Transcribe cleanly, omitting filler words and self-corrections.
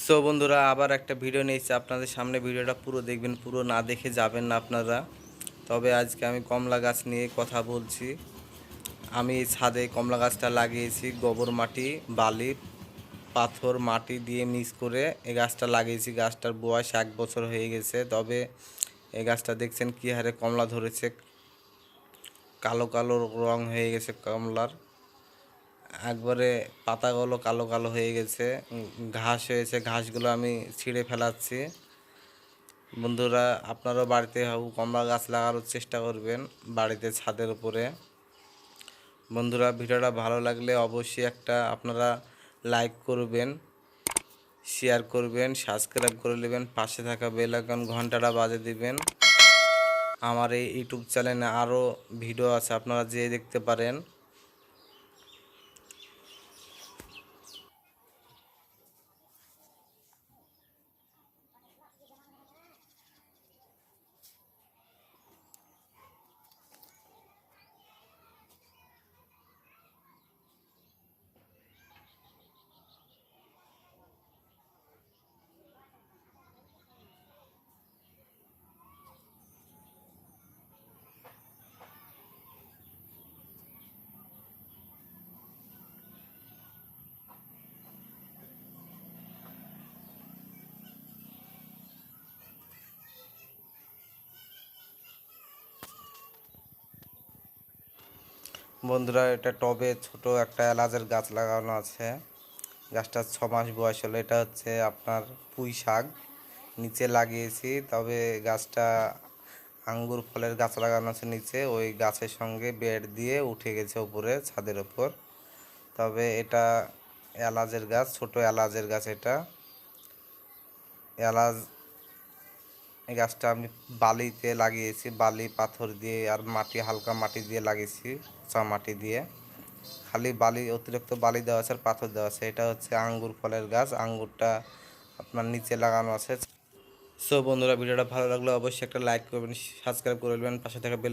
So বন্ধুরা, আবার একটা ভিডিও নিয়েছি আপনাদের সামনে। ভিডিওটা পুরো দেখবেন, পুরো না দেখে যাবেন না আপনারা। তবে আজকে আমি কমলা গাছ নিয়ে কথা বলছি। আমি ছাদে কমলা গাছটা লাগিয়েছি, গোবর মাটি, বালি, পাথর, মাটি দিয়ে মিক্স করে এই গাছটা লাগিয়েছি। গাছটার বয়স 1 বছর হয়ে গেছে। তবে এই গাছটা দেখছেন কী হারে কমলা ধরেছে, কালো কালো রং হয়ে গেছে কমলার। একবারে পাতাগুলো কালো কালো হয়ে গেছে, ঘাস হয়েছে, ঘাসগুলো আমি ছিঁড়ে ফেলাচ্ছি। বন্ধুরা, আপনারাও বাড়িতে কমলা গাছ লাগানোর চেষ্টা করবেন, বাড়িতে ছাদের উপরে। বন্ধুরা, ভিডিওটা ভালো লাগলে অবশ্যই একটা আপনারা লাইক করবেন, শেয়ার করবেন, সাবস্ক্রাইব করে নেবেন, পাশে থাকা বেল আইকন ঘন্টাটা বাজে দিবেন। আমার এই ইউটিউব চ্যানেলে আরও ভিডিও আছে, আপনারা যেয়ে দেখতে পারেন। বন্ধুরা, এটা টবে ছোট একটা এলাচের গাছ লাগানো আছে। গাছটা 6 মাস বয়স হলো। এটা হচ্ছে আপনার পুঁই শাক নিচে লাগিয়েছি। তবে গাছটা আঙ্গুর ফলের গাছ লাগানো আছে নিচে, ওই গাছের সঙ্গে বেড় দিয়ে উঠে গেছে উপরে ছাদের ওপর। তবে এটা এলাচের গাছ, ছোট এলাচের গাছ। এটা এলাচ, এই গাছটা আমি বালিতে লাগিয়েছি, বালি পাথর দিয়ে আর মাটি, হালকা মাটি দিয়ে লাগিয়েছি, মাটি দিয়ে। খালি বালি, অতিরিক্ত বালি দেওয়া আছে আর পাথর দেওয়া আছে। এটা হচ্ছে আঙ্গুর ফলের গাছ, আঙ্গুরটা আপনার নিচে লাগানো আছে। সো বন্ধুরা, ভিডিওটা ভালো লাগলে অবশ্যই একটা লাইক করবেন, সাবস্ক্রাইব করে নেবেন, পাশে থাকা বেল